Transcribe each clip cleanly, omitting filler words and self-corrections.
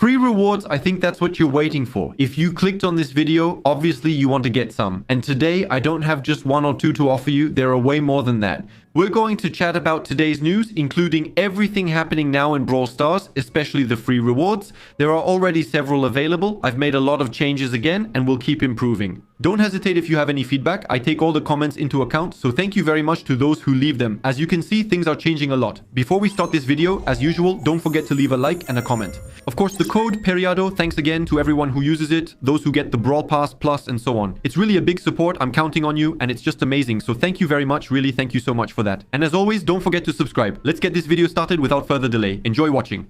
Free rewards, I think that's what you're waiting for. If you clicked on this video, obviously you want to get some. And today, I don't have just one or two to offer you. There are way more than that. We're going to chat about today's news, including everything happening now in Brawl Stars, especially the free rewards. There are already several available. I've made a lot of changes again, and we'll keep improving. Don't hesitate if you have any feedback. I take all the comments into account, so thank you very much to those who leave them. As you can see, things are changing a lot. Before we start this video, as usual, don't forget to leave a like and a comment. Of course, the code Periado, thanks again to everyone who uses it, those who get the Brawl Pass Plus, and so on. It's really a big support. I'm counting on you, and it's just amazing. So thank you very much. Really, thank you so much for that. And as always, don't forget to subscribe. Let's get this video started without further delay. Enjoy watching.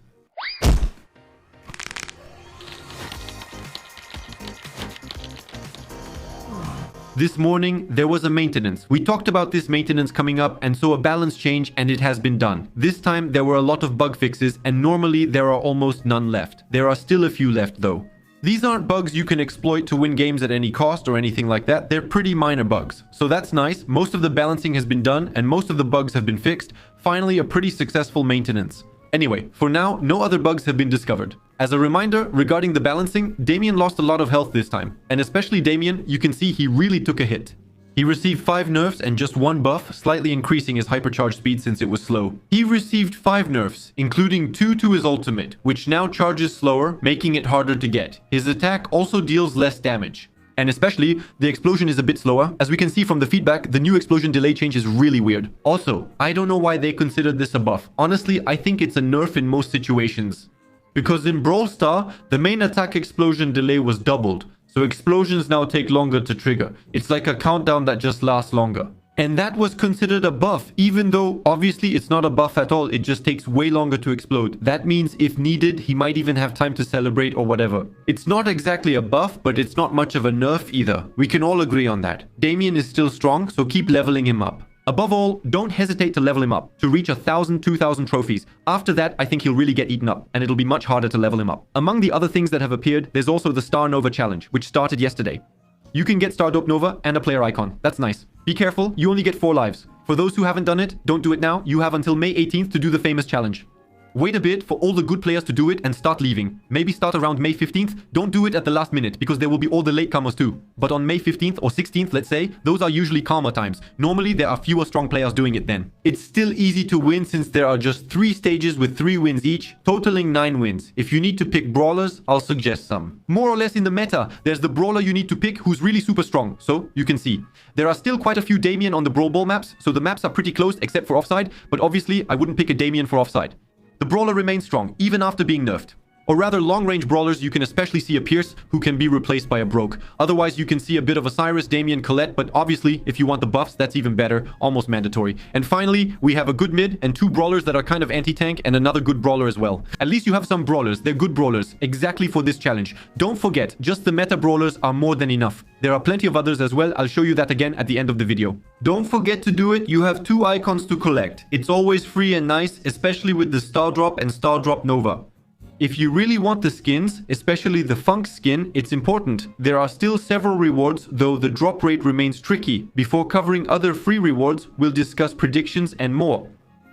This morning, there was a maintenance. We talked about this maintenance coming up and so a balance change, and it has been done. This time, there were a lot of bug fixes and normally there are almost none left. There are still a few left though. These aren't bugs you can exploit to win games at any cost or anything like that. They're pretty minor bugs. So that's nice. Most of the balancing has been done and most of the bugs have been fixed. Finally, a pretty successful maintenance. Anyway, for now, no other bugs have been discovered. As a reminder, regarding the balancing, Damien lost a lot of health this time. And especially Damien, you can see he really took a hit. He received 5 nerfs and just 1 buff, slightly increasing his hypercharge speed since it was slow. He received 5 nerfs, including 2 to his ultimate, which now charges slower, making it harder to get. His attack also deals less damage. And especially, the explosion is a bit slower. As we can see from the feedback, the new explosion delay change is really weird. Also, I don't know why they considered this a buff. Honestly, I think it's a nerf in most situations. Because in Brawl Star, the main attack explosion delay was doubled. So explosions now take longer to trigger. It's like a countdown that just lasts longer. And that was considered a buff, even though obviously it's not a buff at all. It just takes way longer to explode. That means if needed, he might even have time to celebrate or whatever. It's not exactly a buff, but it's not much of a nerf either. We can all agree on that. Damien is still strong, so keep leveling him up. Above all, don't hesitate to level him up to reach 1,000, 2,000 trophies. After that, I think he'll really get eaten up, and it'll be much harder to level him up. Among the other things that have appeared, there's also the Star Nova Challenge, which started yesterday. You can get Star Dope Nova and a player icon. That's nice. Be careful, you only get 4 lives. For those who haven't done it, don't do it now. You have until May 18th to do the famous challenge. Wait a bit for all the good players to do it and start leaving. Maybe start around May 15th. Don't do it at the last minute because there will be all the latecomers too. But on May 15th or 16th, let's say, those are usually calmer times. Normally, there are fewer strong players doing it then. It's still easy to win since there are just 3 stages with 3 wins each, totaling 9 wins. If you need to pick brawlers, I'll suggest some. More or less in the meta, there's the brawler you need to pick who's really super strong. So, you can see. There are still quite a few Damien on the Brawl Ball maps, so the maps are pretty close except for offside, but obviously, I wouldn't pick a Damien for offside. The Brawler remains strong, even after being nerfed. Or rather, long-range brawlers, you can especially see a Pierce who can be replaced by a Broke. Otherwise, you can see a bit of a Cyrus, Damien, Colette, but obviously, if you want the buffs, that's even better, almost mandatory. And finally, we have a good mid and 2 brawlers that are kind of anti-tank and another good brawler as well. At least you have some brawlers. They're good brawlers, exactly for this challenge. Don't forget, just the meta brawlers are more than enough. There are plenty of others as well. I'll show you that again at the end of the video. Don't forget to do it. You have 2 icons to collect. It's always free and nice, especially with the Star Drop and Star Drop Nova. If you really want the skins, especially the Funk skin, it's important. There are still several rewards, though the drop rate remains tricky. Before covering other free rewards, we'll discuss predictions and more.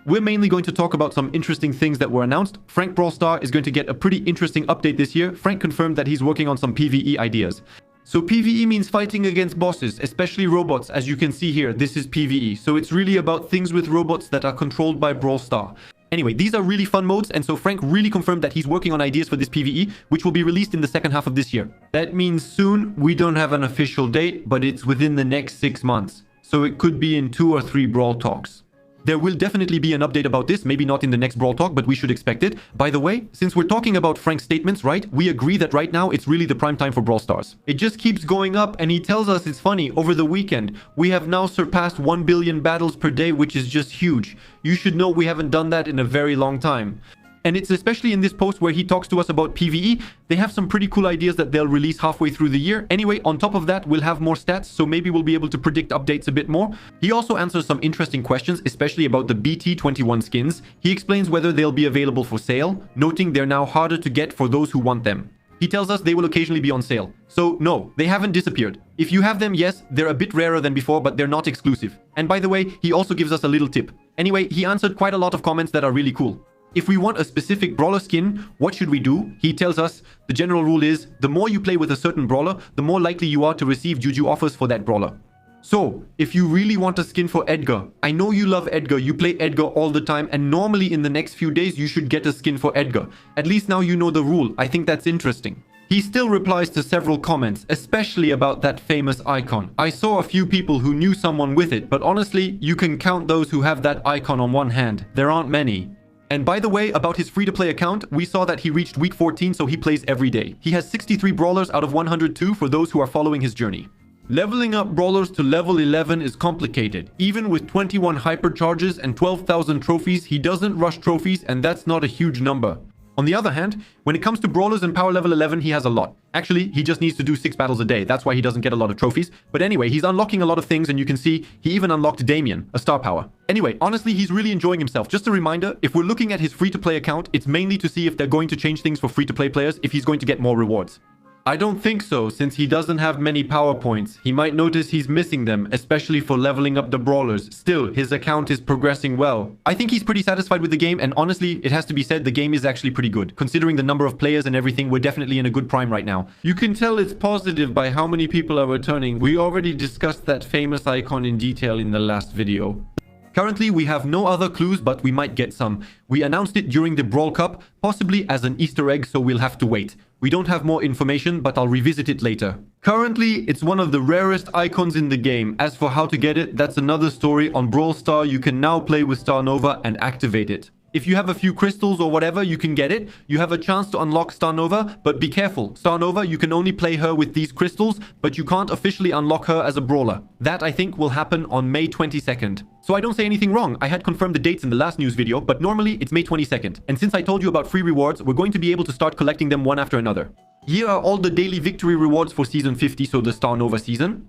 We're mainly going to talk about some interesting things that were announced. Frank Brawl Star is going to get a pretty interesting update this year. Frank confirmed that he's working on some PvE ideas. So PvE means fighting against bosses, especially robots. As you can see here, this is PvE. So it's really about things with robots that are controlled by Brawl Star. Anyway, these are really fun modes, and so Frank really confirmed that he's working on ideas for this PvE, which will be released in the second half of this year. That means soon. We don't have an official date, but it's within the next 6 months. So it could be in 2 or 3 Brawl talks. There will definitely be an update about this, maybe not in the next Brawl Talk, but we should expect it. By the way, since we're talking about Frank's statements, right, we agree that right now it's really the prime time for Brawl Stars. It just keeps going up, and he tells us it's funny. Over the weekend, we have now surpassed 1 billion battles per day, which is just huge. You should know we haven't done that in a very long time. And it's especially in this post where he talks to us about PvE. They have some pretty cool ideas that they'll release halfway through the year. Anyway, on top of that, we'll have more stats, so maybe we'll be able to predict updates a bit more. He also answers some interesting questions, especially about the BT21 skins. He explains whether they'll be available for sale, noting they're now harder to get for those who want them. He tells us they will occasionally be on sale. So no, they haven't disappeared. If you have them, yes, they're a bit rarer than before, but they're not exclusive. And by the way, he also gives us a little tip. Anyway, he answered quite a lot of comments that are really cool. If we want a specific brawler skin, what should we do? He tells us the general rule is the more you play with a certain brawler, the more likely you are to receive juju offers for that brawler. So, if you really want a skin for Edgar, I know you love Edgar, you play Edgar all the time, and normally in the next few days you should get a skin for Edgar. At least now you know the rule. I think that's interesting. He still replies to several comments, especially about that famous icon. I saw a few people who knew someone with it, but honestly, you can count those who have that icon on one hand. There aren't many. And by the way, about his free-to-play account, we saw that he reached week 14, so he plays every day. He has 63 brawlers out of 102 for those who are following his journey. Leveling up brawlers to level 11 is complicated. Even with 21 hypercharges and 12,000 trophies, he doesn't rush trophies, and that's not a huge number. On the other hand, when it comes to brawlers and power level 11, he has a lot. Actually, he just needs to do 6 battles a day. That's why he doesn't get a lot of trophies. But anyway, he's unlocking a lot of things, and you can see he even unlocked Damien, a star power. Anyway, honestly, he's really enjoying himself. Just a reminder, if we're looking at his free-to-play account, it's mainly to see if they're going to change things for free-to-play players, if he's going to get more rewards. I don't think so, since he doesn't have many power points. He might notice he's missing them, especially for leveling up the brawlers. Still, his account is progressing well. I think he's pretty satisfied with the game, and honestly, it has to be said, the game is actually pretty good. Considering the number of players and everything, we're definitely in a good prime right now. You can tell it's positive by how many people are returning. We already discussed that famous icon in detail in the last video. Currently, we have no other clues, but we might get some. We announced it during the Brawl Cup, possibly as an Easter egg, so we'll have to wait. We don't have more information, but I'll revisit it later. Currently, it's one of the rarest icons in the game. As for how to get it, that's another story. On Brawl Star, you can now play with Star Nova and activate it. If you have a few crystals or whatever, you can get it. You have a chance to unlock Star Nova, but be careful. Star Nova, you can only play her with these crystals, but you can't officially unlock her as a brawler. That, I think, will happen on May 22nd. So I don't say anything wrong. I had confirmed the dates in the last news video, but normally it's May 22nd. And since I told you about free rewards, we're going to be able to start collecting them one after another. Here are all the daily victory rewards for Season 50, so the Star Nova season.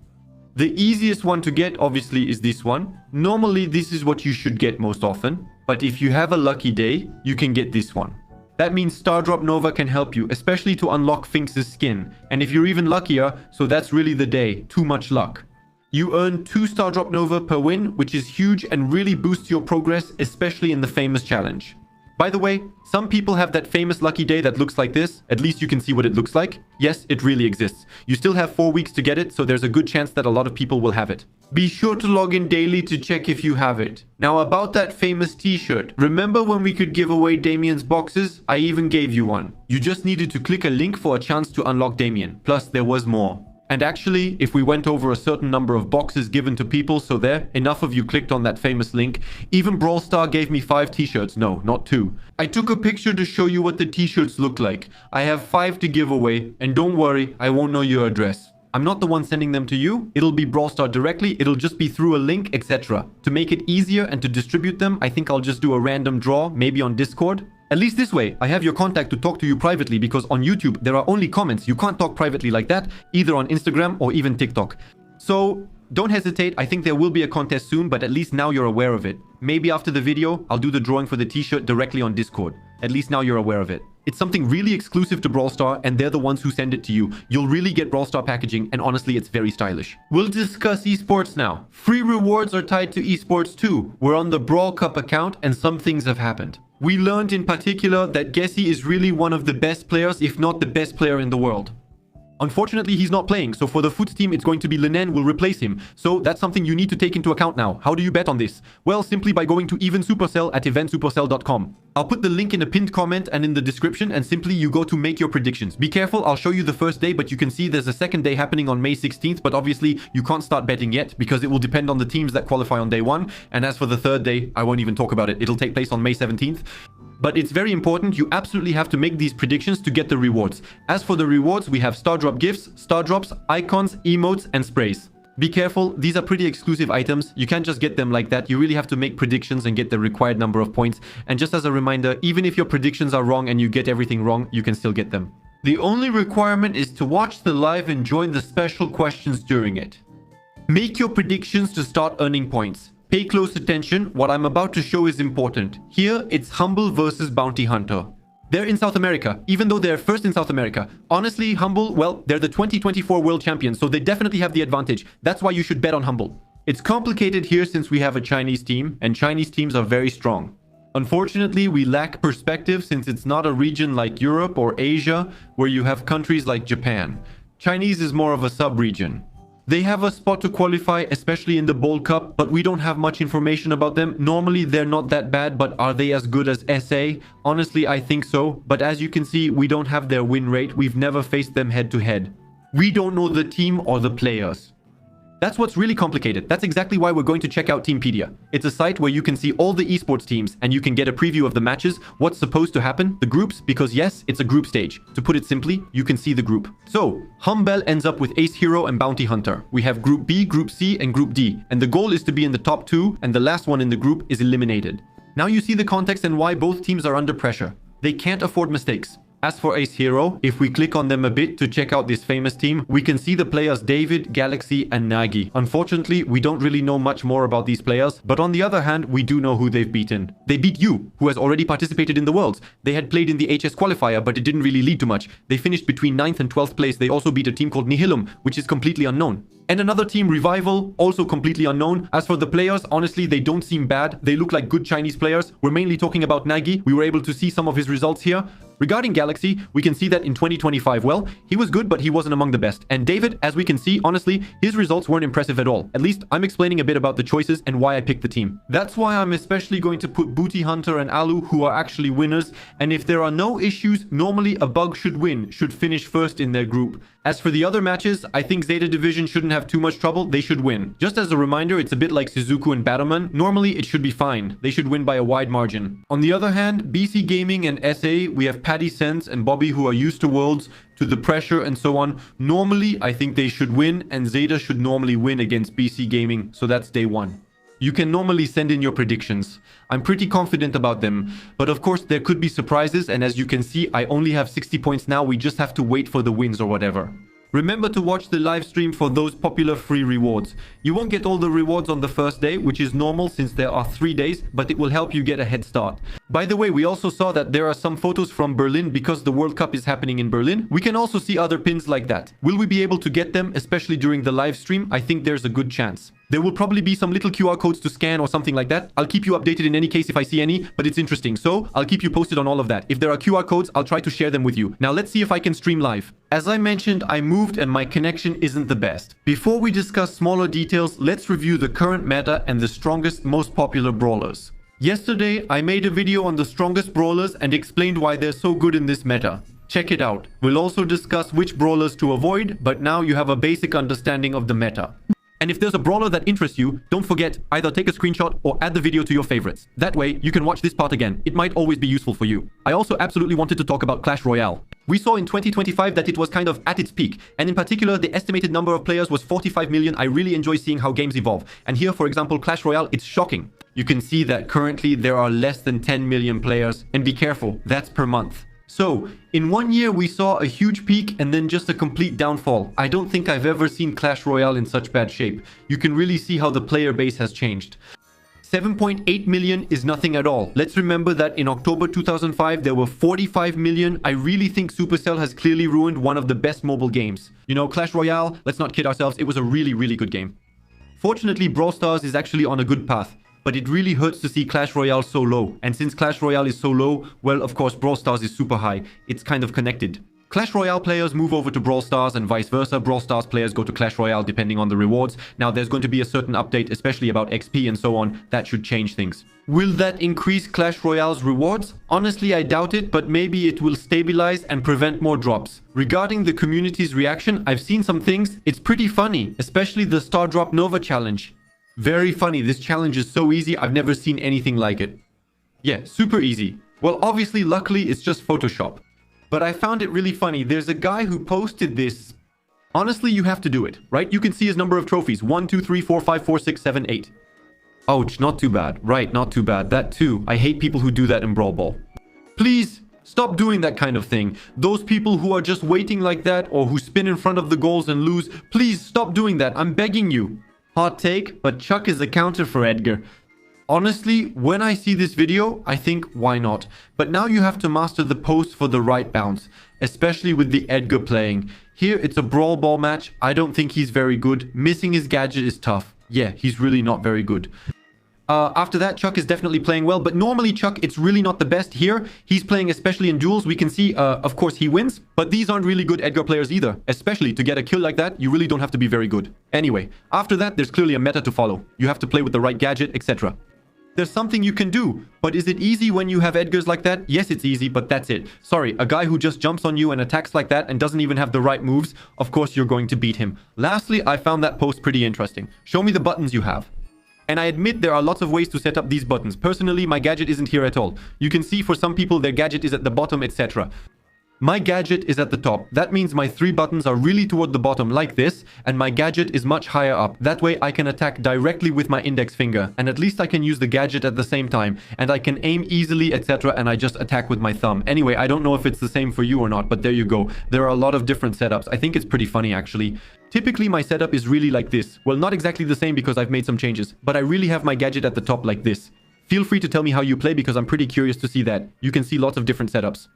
The easiest one to get, obviously, is this one. Normally, this is what you should get most often. But if you have a lucky day, you can get this one. That means Star Drop Nova can help you, especially to unlock Finks' skin. And if you're even luckier, so that's really the day. Too much luck. You earn 2 Star Drop Nova per win, which is huge and really boosts your progress, especially in the famous challenge. By the way, some people have that famous lucky day that looks like this. At least you can see what it looks like. Yes, it really exists. You still have 4 weeks to get it, so there's a good chance that a lot of people will have it. Be sure to log in daily to check if you have it. Now about that famous t-shirt. Remember when we could give away Damien's boxes? I even gave you one. You just needed to click a link for a chance to unlock Damien. Plus, there was more. And actually, if we went over a certain number of boxes given to people, so there, enough of you clicked on that famous link, even Brawl Star gave me 5 t-shirts. No, not 2. I took a picture to show you what the t-shirts look like. I have 5 to give away, and don't worry, I won't know your address. I'm not the one sending them to you. It'll be Brawl Star directly. It'll just be through a link, etc. To make it easier and to distribute them, I think I'll just do a random draw, maybe on Discord. At least this way, I have your contact to talk to you privately, because on YouTube, there are only comments. You can't talk privately like that, either on Instagram or even TikTok. So don't hesitate. I think there will be a contest soon, but at least now you're aware of it. Maybe after the video, I'll do the drawing for the t-shirt directly on Discord. At least now you're aware of it. It's something really exclusive to Brawl Star, and they're the ones who send it to you. You'll really get Brawl Star packaging, and honestly, it's very stylish. We'll discuss esports now. Free rewards are tied to esports too. We're on the Brawl Cup account, and some things have happened. We learned in particular that Gessie is really one of the best players, if not the best player in the world. Unfortunately, he's not playing, so for the Foots team, it's going to be Linen will replace him. So that's something you need to take into account now. How do you bet on this? Well, simply by going to Even Supercell at eventsupercell.com. I'll put the link in a pinned comment and in the description, and simply you go to make your predictions. Be careful, I'll show you the first day, but you can see there's a second day happening on May 16th, but obviously you can't start betting yet because it will depend on the teams that qualify on day 1. And as for the third day, I won't even talk about it. It'll take place on May 17th. But it's very important, you absolutely have to make these predictions to get the rewards. As for the rewards, we have Star Drop gifts, Star Drops, icons, emotes, and sprays. Be careful, these are pretty exclusive items. You can't just get them like that. You really have to make predictions and get the required number of points. And just as a reminder, even if your predictions are wrong and you get everything wrong, you can still get them. The only requirement is to watch the live and join the special questions during it. Make your predictions to start earning points. Pay close attention, what I'm about to show is important. Here, it's Humble versus Bounty Hunter. They're in South America, even though they're first in South America. Honestly, Humble, well, they're the 2024 World Champions, so they definitely have the advantage. That's why you should bet on Humble. It's complicated here since we have a Chinese team, and Chinese teams are very strong. Unfortunately, we lack perspective since it's not a region like Europe or Asia where you have countries like Japan. Chinese is more of a sub-region. They have a spot to qualify, especially in the Bowl Cup, but we don't have much information about them. Normally, they're not that bad, but are they as good as SA? Honestly, I think so. But as you can see, we don't have their win rate. We've never faced them head-to-head. We don't know the team or the players. That's what's really complicated. That's exactly why we're going to check out Teampedia. It's a site where you can see all the esports teams and you can get a preview of the matches, what's supposed to happen, the groups, because yes, it's a group stage. To put it simply, you can see the group. So, Humble ends up with Ace Hero and Bounty Hunter. We have Group B, Group C, and Group D. And the goal is to be in the top 2, and the last one in the group is eliminated. Now you see the context and why both teams are under pressure. They can't afford mistakes. As for Ace Hero, if we click on them a bit to check out this famous team, we can see the players David, Galaxy, and Nagi. Unfortunately, we don't really know much more about these players, but on the other hand, we do know who they've beaten. They beat you, who has already participated in the Worlds. They had played in the HS qualifier, but it didn't really lead to much. They finished between 9th and 12th place. They also beat a team called Nihilum, which is completely unknown. And another team, Revival, also completely unknown. As for the players, honestly, they don't seem bad. They look like good Chinese players. We're mainly talking about Nagi. We were able to see some of his results here. Regarding Galaxy, we can see that in 2025, well, he was good, but he wasn't among the best. And David, as we can see, honestly, his results weren't impressive at all. At least, I'm explaining a bit about the choices and why I picked the team. That's why I'm especially going to put Booty Hunter and Alu, who are actually winners. And if there are no issues, normally a bug should win, should finish first in their group. As for the other matches, I think Zeta Division shouldn't have too much trouble. They should win. Just as a reminder, it's a bit like Suzuku and Battleman. Normally, it should be fine. They should win by a wide margin. On the other hand, BC Gaming and SA, we have Paddy Sense and Bobby who are used to Worlds, to the pressure and so on. Normally, I think they should win, and Zeta should normally win against BC Gaming. So that's day one. You can normally send in your predictions. I'm pretty confident about them. But of course, there could be surprises. And as you can see, I only have 60 points now. We just have to wait for the wins or whatever. Remember to watch the live stream for those popular free rewards. You won't get all the rewards on the first day, which is normal since there are 3 days, but it will help you get a head start. By the way, we also saw that there are some photos from Berlin because the World Cup is happening in Berlin. We can also see other pins like that. Will we be able to get them, especially during the live stream? I think there's a good chance. There will probably be some little QR codes to scan or something like that. I'll keep you updated in any case if I see any, but it's interesting. So I'll keep you posted on all of that. If there are QR codes, I'll try to share them with you. Now let's see if I can stream live. As I mentioned, I moved and my connection isn't the best. Before we discuss smaller details, let's review the current meta and the strongest, most popular brawlers. Yesterday, I made a video on the strongest brawlers and explained why they're so good in this meta. Check it out. We'll also discuss which brawlers to avoid, but now you have a basic understanding of the meta. And if there's a brawler that interests you, don't forget, either take a screenshot or add the video to your favorites. That way, you can watch this part again. It might always be useful for you. I also absolutely wanted to talk about Clash Royale. We saw in 2025 that it was kind of at its peak. And in particular, the estimated number of players was 45 million. I really enjoy seeing how games evolve. And here, for example, Clash Royale, it's shocking. You can see that currently there are less than 10 million players. And be careful, that's per month. So, in 1 year, we saw a huge peak and then just a complete downfall. I don't think I've ever seen Clash Royale in such bad shape. You can really see how the player base has changed. 7.8 million is nothing at all. Let's remember that in October 2005, there were 45 million. I really think Supercell has clearly ruined one of the best mobile games. You know, Clash Royale, let's not kid ourselves, it was a really, really good game. Fortunately, Brawl Stars is actually on a good path. But it really hurts to see Clash Royale so low. And since Clash Royale is so low, well, of course, Brawl Stars is super high. It's kind of connected. Clash Royale players move over to Brawl Stars and vice versa. Brawl Stars players go to Clash Royale depending on the rewards. Now, there's going to be a certain update, especially about XP and so on. That should change things. Will that increase Clash Royale's rewards? Honestly, I doubt it, but maybe it will stabilize and prevent more drops. Regarding the community's reaction, I've seen some things. It's pretty funny, especially the Star Drop Nova challenge. Very funny. This challenge is so easy. I've never seen anything like it. Yeah, super easy. Well, obviously, luckily, it's just Photoshop. But I found it really funny. There's a guy who posted this. Honestly, you have to do it, right? You can see his number of trophies. 1, 2, 3, 4, 5, 4, 6, 7, 8. Ouch, not too bad. Right, not too bad. That too. I hate people who do that in Brawl Ball. Please, stop doing that kind of thing. Those people who are just waiting like that or who spin in front of the goals and lose, please stop doing that. I'm begging you. Hot take, but Chuck is a counter for Edgar. Honestly, when I see this video, I think, why not? But now you have to master the post for the right bounce, especially with the Edgar playing. Here, it's a Brawl Ball match. I don't think he's very good. Missing his gadget is tough. Yeah, he's really not very good. After that, Chuck is definitely playing well, but normally Chuck, it's really not the best here. He's playing especially in duels. We can see, of course, he wins, but these aren't really good Edgar players either. Especially to get a kill like that, you really don't have to be very good. Anyway, after that, there's clearly a meta to follow. You have to play with the right gadget, etc. There's something you can do, but is it easy when you have Edgars like that? Yes, it's easy, but that's it. Sorry, a guy who just jumps on you and attacks like that and doesn't even have the right moves, of course you're going to beat him. Lastly, I found that post pretty interesting. Show me the buttons you have. And I admit there are lots of ways to set up these buttons. Personally, my gadget isn't here at all. You can see for some people their gadget is at the bottom, etc. My gadget is at the top. That means my 3 buttons are really toward the bottom like this, and my gadget is much higher up. That way I can attack directly with my index finger, and at least I can use the gadget at the same time, and I can aim easily, etc., and I just attack with my thumb. Anyway, I don't know if it's the same for you or not, but there you go. There are a lot of different setups. I think it's pretty funny, actually. Typically, my setup is really like this. Well, not exactly the same because I've made some changes, but I really have my gadget at the top like this. Feel free to tell me how you play because I'm pretty curious to see that. You can see lots of different setups.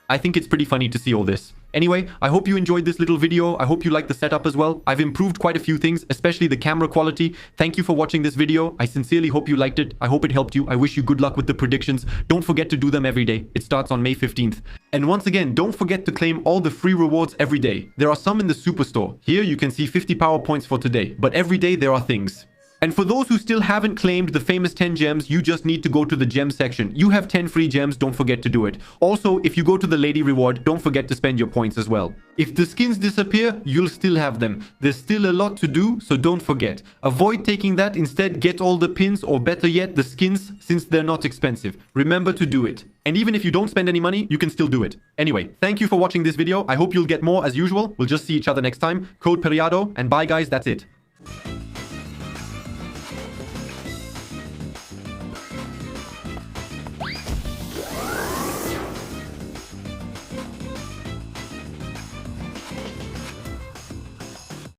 I think it's pretty funny to see all this. Anyway, I hope you enjoyed this little video. I hope you liked the setup as well. I've improved quite a few things, especially the camera quality. Thank you for watching this video. I sincerely hope you liked it. I hope it helped you. I wish you good luck with the predictions. Don't forget to do them every day. It starts on May 15th. And once again, don't forget to claim all the free rewards every day. There are some in the Superstore. Here you can see 50 power points for today, but every day there are things. And for those who still haven't claimed the famous 10 gems, you just need to go to the gem section. You have 10 free gems, don't forget to do it. Also, if you go to the lady reward, don't forget to spend your points as well. If the skins disappear, you'll still have them. There's still a lot to do, so don't forget. Avoid taking that, instead get all the pins or better yet, the skins, since they're not expensive. Remember to do it. And even if you don't spend any money, you can still do it. Anyway, thank you for watching this video. I hope you'll get more as usual. We'll just see each other next time. Code Periado, and bye guys, that's it.